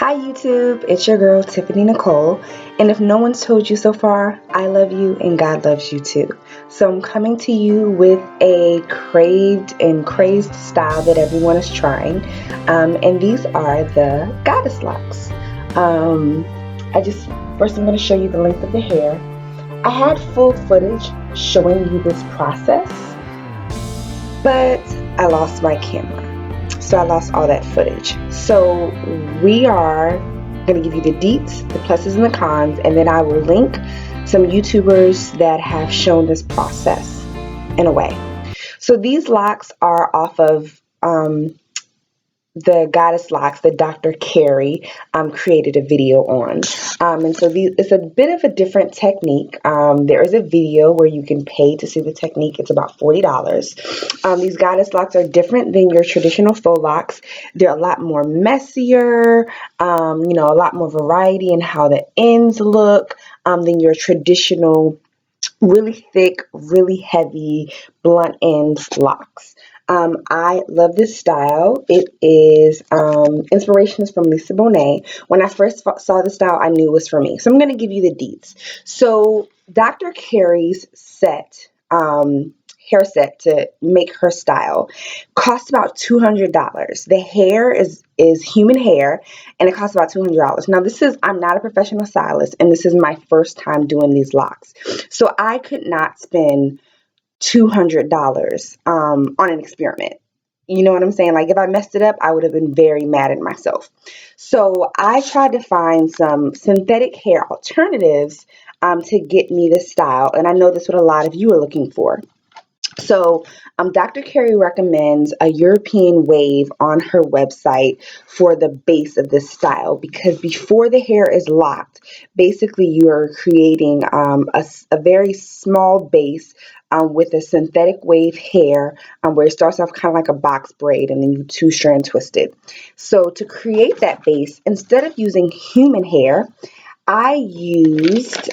Hi YouTube, it's your girl Tiffany Nicole, and if no one's told you so far, I love you and God loves you too. So I'm coming to you with a craved and crazed style that everyone is trying, and these are the goddess locks. First I'm going to show you the length of the hair. I had full footage showing you this process, but I lost my camera. So I lost all that footage. So we are going to give you the deets, the pluses and the cons, and then I will link some YouTubers that have shown this process in a way. So these locks are off of the goddess locks that Dr. Karii created a video on. And so it's a bit of a different technique. There is a video where you can pay to see the technique. It's about $40. These goddess locks are different than your traditional faux locks. They're a lot more messier, a lot more variety in how the ends look than your traditional really thick, really heavy, blunt end locks. I love this style. It is inspiration is from Lisa Bonet. When I first saw the style, I knew it was for me. So I'm going to give you the deets. So Dr. Karii's hair set to make her style cost about $200. The hair is human hair, and it costs about $200. Now I'm not a professional stylist, and this is my first time doing these locks, so I could not spend $200 on an experiment. You know what I'm saying? Like, if I messed it up, I would have been very mad at myself. So I tried to find some synthetic hair alternatives to get me this style, and I know that's what a lot of you are looking for. So Dr. Karii recommends a European wave on her website for the base of this style, because before the hair is locked, basically you are creating a very small base with a synthetic wave hair where it starts off kind of like a box braid and then you two-strand twist it. So to create that base, instead of using human hair, I used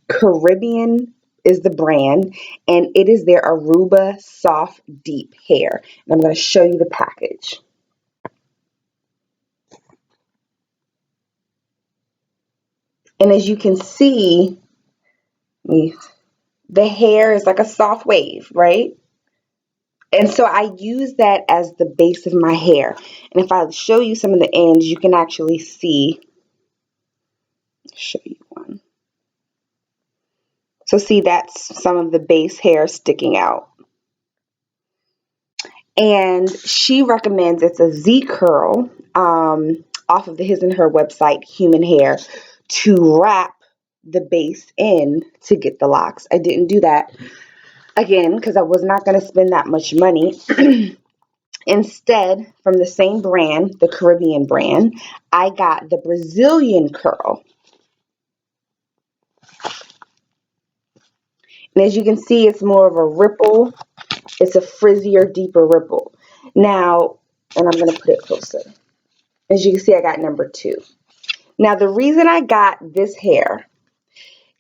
Caribbean is the brand, and it is their Aruba Soft Deep Hair. And I'm going to show you the package. And as you can see, the hair is like a soft wave, right? And so I use that as the base of my hair. And if I show you some of the ends, you can actually see. Show you one. So see, that's some of the base hair sticking out. And she recommends it's a Z curl off of his and her website, Human Hair, to wrap the base in to get the locks. I didn't do that again because I was not going to spend that much money. Instead, from the same brand, the Caribbean brand, I got the Brazilian curl. And as you can see, it's more of a ripple. It's a frizzier, deeper ripple. Now, and I'm going to put it closer. As you can see, I got number 2. Now, the reason I got this hair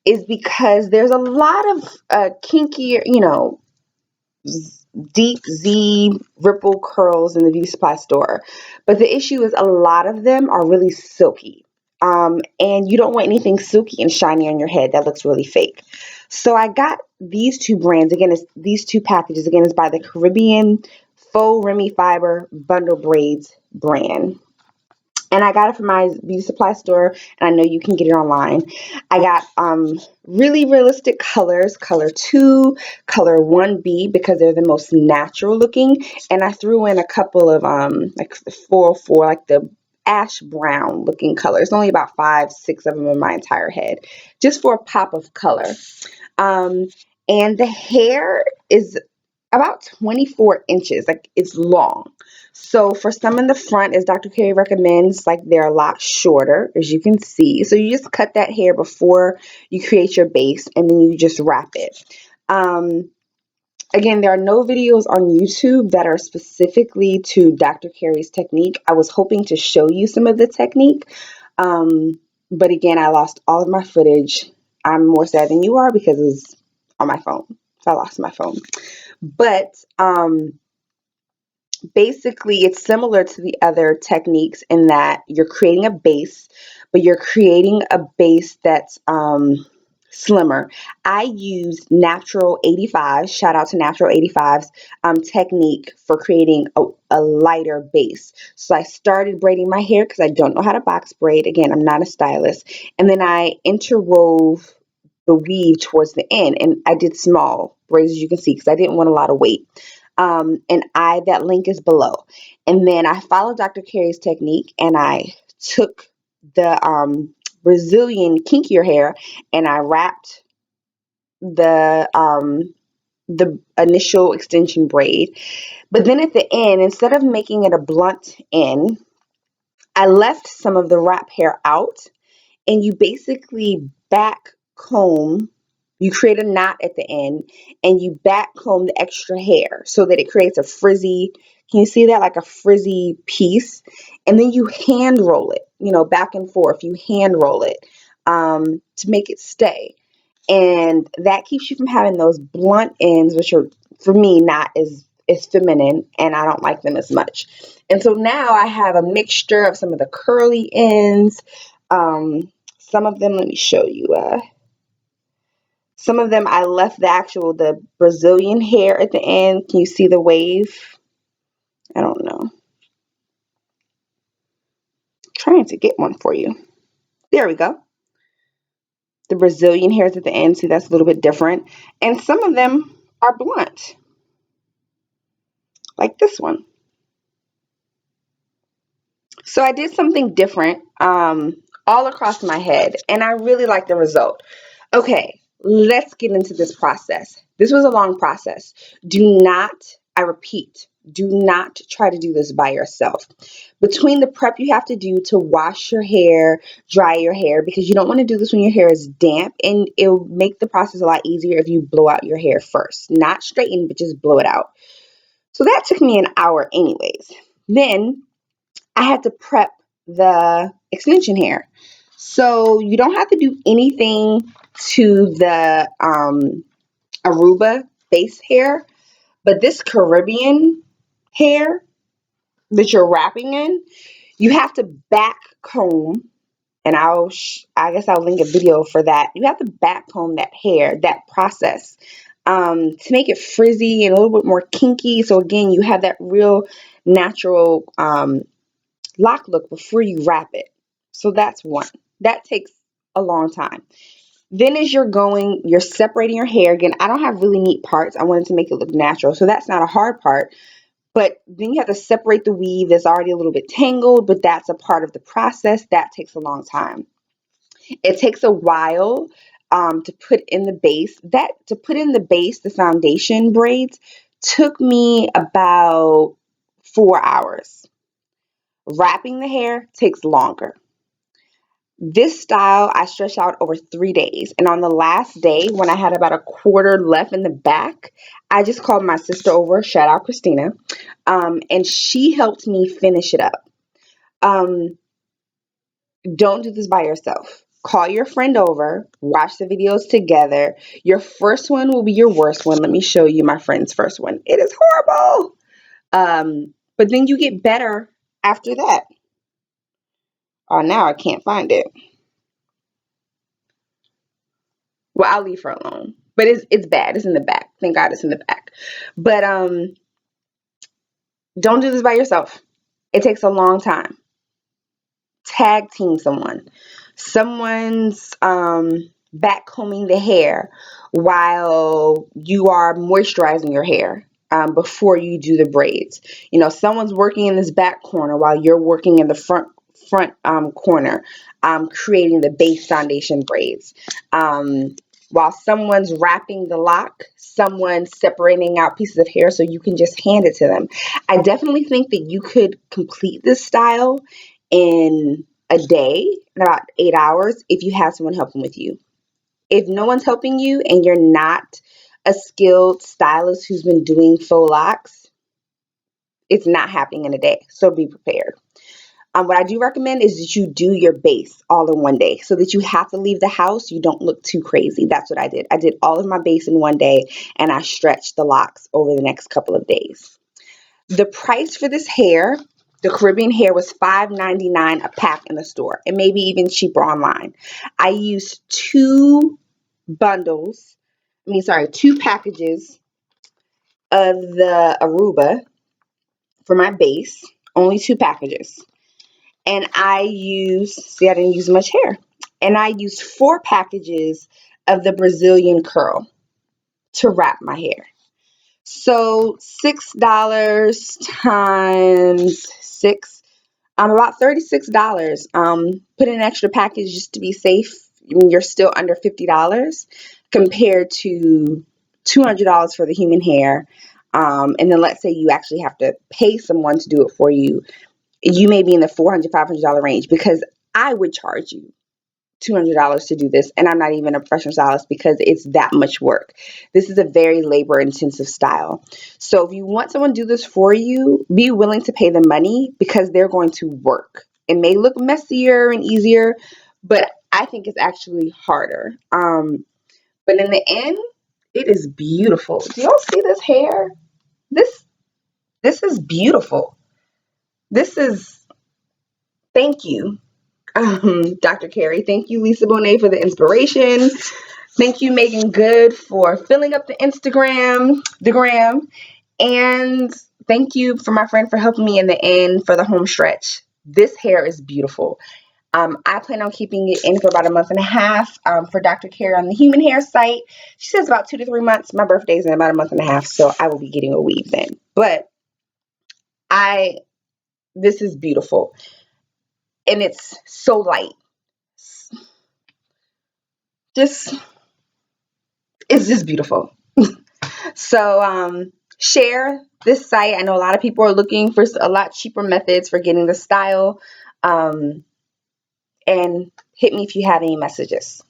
is because there's a lot of kinkier, deep Z ripple curls in the beauty supply store. But the issue is a lot of them are really silky. And you don't want anything silky and shiny on your head. That looks really fake. So I got these two brands. Again, these two packages. Again, it's by the Caribbean Faux Remy Fiber Bundle Braids brand. And I got it from my beauty supply store, and I know you can get it online. I got really realistic colors, color 2, color 1B, because they're the most natural looking. And I threw in a couple of like 404, like the ash brown looking colors. Only about 5, 6 of them in my entire head, just for a pop of color. And the hair is about 24 inches, like it's long. So for some in the front, as Dr. Karii recommends, like they're a lot shorter, as you can see. So you just cut that hair before you create your base, and then you just wrap it. Again, there are no videos on YouTube that are specifically to Dr. Karii's technique. I was hoping to show you some of the technique, but again, I lost all of my footage. I'm more sad than you are because it was on my phone. So I lost my phone. But basically it's similar to the other techniques in that you're creating a base, but you're creating a base that's slimmer. I use Natural 85, shout out to Natural 85's technique for creating a lighter base. So I started braiding my hair because I don't know how to box braid. Again, I'm not a stylist. And then I interwove the weave towards the end, and I did small braids, as you can see, because I didn't want a lot of weight. And that link is below. And then I followed Dr. Karii's technique, and I took the Brazilian kinkier hair, and I wrapped the initial extension braid. But then at the end, instead of making it a blunt end, I left some of the wrap hair out, and you basically back comb. You create a knot at the end, and you back comb the extra hair so that it creates a frizzy. Can you see that, like a frizzy piece? And then you hand roll it, back and forth. You hand roll it to make it stay, and that keeps you from having those blunt ends, which are, for me, not as feminine, and I don't like them as much. And so now I have a mixture of some of the curly ends. Some of them, let me show you. Some of them I left the Brazilian hair at the end. Can you see the wave? I don't know. I'm trying to get one for you. There we go. The Brazilian hairs at the end. See, that's a little bit different. And some of them are blunt, like this one. So I did something different all across my head, and I really like the result. Okay, let's get into this process. This was a long process. Do not, I repeat, do not try to do this by yourself. Between the prep you have to do to wash your hair, dry your hair, because you don't want to do this when your hair is damp, and it'll make the process a lot easier if you blow out your hair first. Not straighten, but just blow it out. So that took me an hour anyways. Then I had to prep the extension hair. So you don't have to do anything to the Aruba base hair, but this Caribbean hair that you're wrapping in, you have to back comb, and I guess I'll link a video for that. You have to back comb that hair, that process, to make it frizzy and a little bit more kinky. So again, you have that real natural lock look before you wrap it. So that's one. That takes a long time. Then as you're separating your hair. Again, I don't have really neat parts. I wanted to make it look natural. So that's not a hard part. But then you have to separate the weave that's already a little bit tangled, but that's a part of the process. That takes a long time. It takes a while to put in the base. The foundation braids took me about 4 hours. Wrapping the hair takes longer. This style I stretched out over 3 days. And on the last day, when I had about a quarter left in the back, I just called my sister over, shout out Christina, and she helped me finish it up. Um, don't do this by yourself. Call your friend over, watch the videos together. Your first one will be your worst one. Let me show you my friend's first one. It is horrible. But then you get better after that. Oh, now I can't find it. Well, I'll leave her alone. But it's bad. It's in the back. Thank God it's in the back. But don't do this by yourself. It takes a long time. Tag team someone. Someone's back combing the hair while you are moisturizing your hair before you do the braids. Someone's working in this back corner while you're working in the front corner, creating the base foundation braids. While someone's wrapping the lock, someone's separating out pieces of hair so you can just hand it to them. I definitely think that you could complete this style in a day, in about 8 hours, if you have someone helping with you. If no one's helping you and you're not a skilled stylist who's been doing faux locks, it's not happening in a day. So be prepared. What I do recommend is that you do your base all in one day so that you have to leave the house. You don't look too crazy. That's what I did. I did all of my base in one day, and I stretched the locks over the next couple of days. The price for this hair, the Caribbean hair, was $5.99 a pack in the store, and maybe even cheaper online. I used two packages of the Aruba for my base, only two packages. And I didn't use much hair. And I used four packages of the Brazilian curl to wrap my hair. So $6 times six, about $36. Put in an extra package just to be safe. I mean, you're still under $50 compared to $200 for the human hair. And then let's say you actually have to pay someone to do it for you. You may be in the $400, $500 range, because I would charge you $200 to do this, and I'm not even a professional stylist because it's that much work. This is a very labor intensive style. So if you want someone to do this for you, be willing to pay the money because they're going to work. It may look messier and easier, but I think it's actually harder. But in the end, it is beautiful. Do y'all see this hair? This this is beautiful. This is Thank you, Dr. Karii. Thank you, Lisa Bonet, for the inspiration. Thank you, Meagan Good, for filling up the gram. And thank you for my friend for helping me in the end for the home stretch. This hair is beautiful. I plan on keeping it in for about a month and a half. For Dr. Karii on the human hair site, she says about 2 to 3 months. My birthday's in about a month and a half, so I will be getting a weave then. But this is beautiful, and it's so light. Just It's just beautiful. So share this site. I know a lot of people are looking for a lot cheaper methods for getting the style. And hit me if you have any messages.